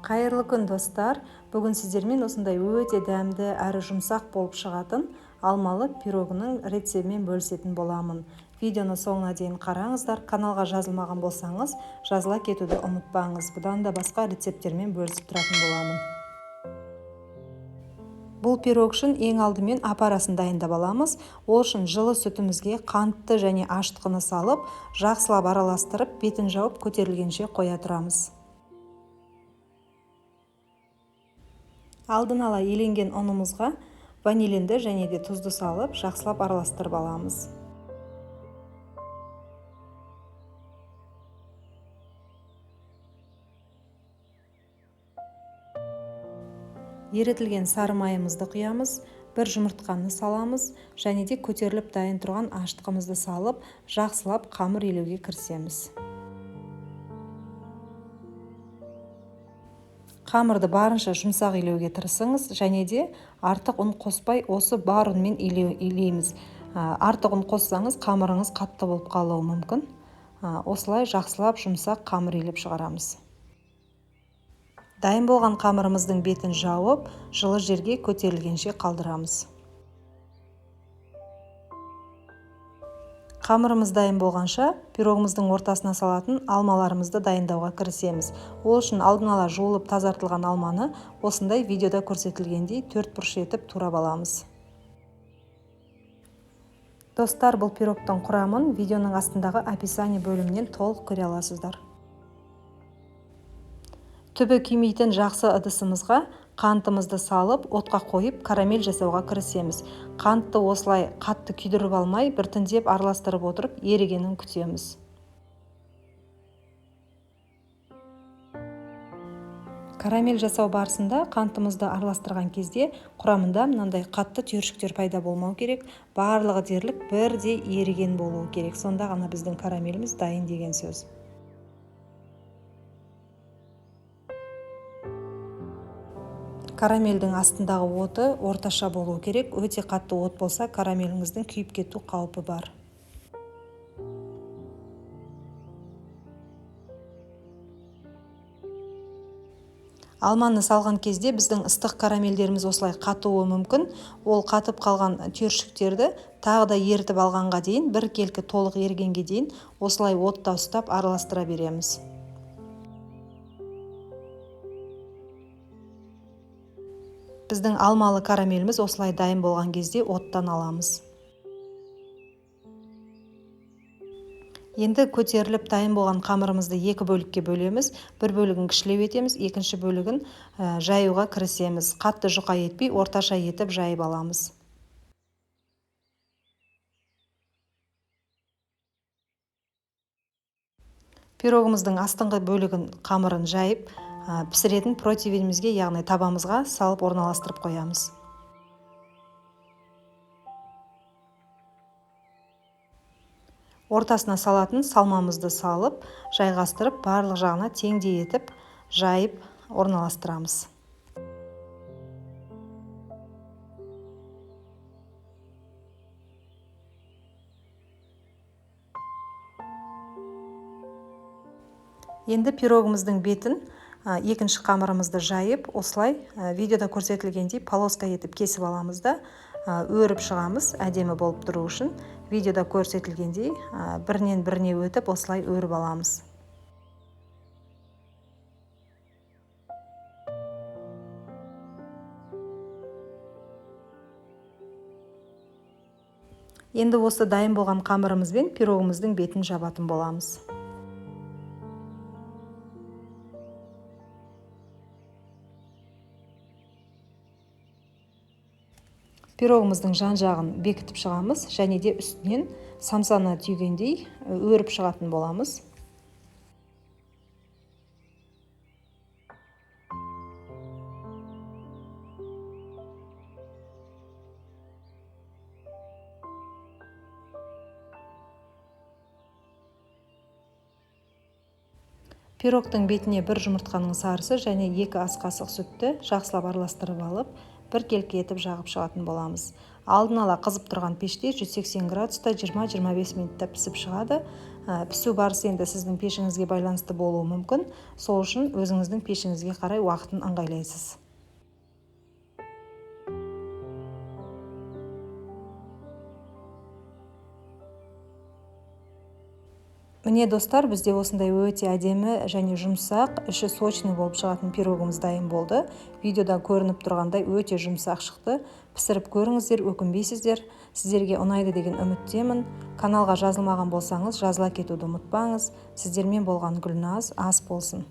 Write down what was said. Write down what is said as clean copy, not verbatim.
Қайырлы күн достар. Бүгін сіздермен осындай өте дәмді әрі жұмсақ болып шығатын алмалы пирогының рецептімен бөлісетін боламын. Видеоны соңына дейін қараңыздар. Каналға жазылмаған болсаңыз, жазыла кетуді ұмытпаңыз. Бұдан да басқа рецепттермен бөлісіп тұратын боламын. Бұл пирог үшін ең алдымен апарасын дайындап аламыз. Ол үшін жылы сүтімізге қантты және ашытқыны салып, жақсылап араластырып, бетін жауып көтерілгенше қоя тұрамыз. Алдын ала еленген ұнымызға ванилинді және де тұзды салып, жақсылап араластырып аламыз. Ерітілген сары майымызды құямыз, бір жұмыртқаны саламыз және де көтеріліп дайын тұрған ашытқымызды салып, жақсылап қамыр илеуге кірісеміз. Қамырды барынша жұмсақ илеуге тырысыңыз және де артық ұн қоспай осы бар ұнмен илейміз. Артық ұн қоссаңыз қамырыңыз қатты болып қалуы мүмкін. Осылай жақсылап жұмсақ қамыр илеп шығарамыз. Дайын болған қамырымыздың бетін жауып, жылы жерге көтерілгенше қалдырамыз. Қамырымыз дайын болғанша, пирогымыздың ортасына салатын алмаларымызды дайындауға кірісеміз. Ол үшін алдын ала жуылып тазартылған алманы осындай видеода көрсетілгендей 4 бұрыш етіп турап аламыз. Достар, бұл пирогтың құрамын видеоның астындағы описание бөлімінен толық көре аласыздар. Түбі күймейтін жақсы ыдысымызға қантымызды салып, отқа қойып, карамель жасауға кірісеміз. Қантты осылай қатты күйдіріп алмай, біртіндеп араластырып отырып, ерігенін күтеміз. Карамель жасау барысында қантымызды араластырған кезде құрамында мынандай қатты түйіршіктер пайда болмау керек. Барлығы дерлік бірдей еріген болуы керек. Сонда ғана біздің карамеліміз дайын деген сөз. Карамельдің астындағы оты орташа болу керек. Өте қатты от болса, карамеліңіздің күйіп кету қаупі бар. Алманы салған кезде біздің ыстық карамельдеріміз осылай қатуы мүмкін. Ол қатып қалған түйіршіктерді тағы да ерітіп алғанға дейін, бір келкі толық ерігенге дейін осылай отта ұстап араластыра береміз. Біздің алмалы карамеліміз осылай дайын болған кезде оттан аламыз. Енді көтеріліп дайын болған қамырымызды 2 бөлікке бөлеміз. Бір бөлігін кішілеу етеміз, екінші бөлігін жаюға кірісеміз. Қатты жұқа етпей, орташа етіп жайып аламыз. Пирогымыздың астыңғы бөлігін қамырын жайып, пісіретін противенімізге, яғни табамызға салып орналастырып қоямыз. Ортасына салатын салмамызды салып, жайғастырып, барлық жағына теңдей етіп, жайып орналастырамыз. Енді пирогымыздың бетін екінші қамырымызды жайып, осылай видеода көрсетілгендей полоска етіп кесіп аламыз да, өріп шығамыз әдемі болып тұру үшін. Видеода көрсетілгендей бірінен біріне өтіп, осылай өріп аламыз. Енді осы дайын болған қамырымызбен пирогымыздың бетін жабатын боламыз. Пирогымыздың жан-жағын бекітіп шығамыз және де үстінен самсаны түйгендей өріп шығатын боламыз. Пирогтың бетіне бір жұмыртқаның сарысы және 2 ас қасық сүтті жақсылап араластырып алып, бір келкі етіп жағып шығатын боламыз. Алдын ала қызып тұрған пеште 180 градуста 20-25 минутта пісіп шығады. Пісу барысы енді сіздің пешіңізге байланысты болуы мүмкін. Сол үшін өзіңіздің пешіңізге қарай уақытын ыңғайлайсыз. Міне достар, бізде осындай өте әдемі және жұмсақ, іші сочный болып шығатын пирогымыз дайын болды. Видеода көрініп тұрғандай өте жұмсақ шықты. Пісіріп көріңіздер, өкінбейсіздер. Сіздерге ұнайды деген үміттемін. Каналға жазылмаған болсаңыз, жазыла кетуді ұмытпаңыз. Сіздермен болған Гүлназ ас болсын.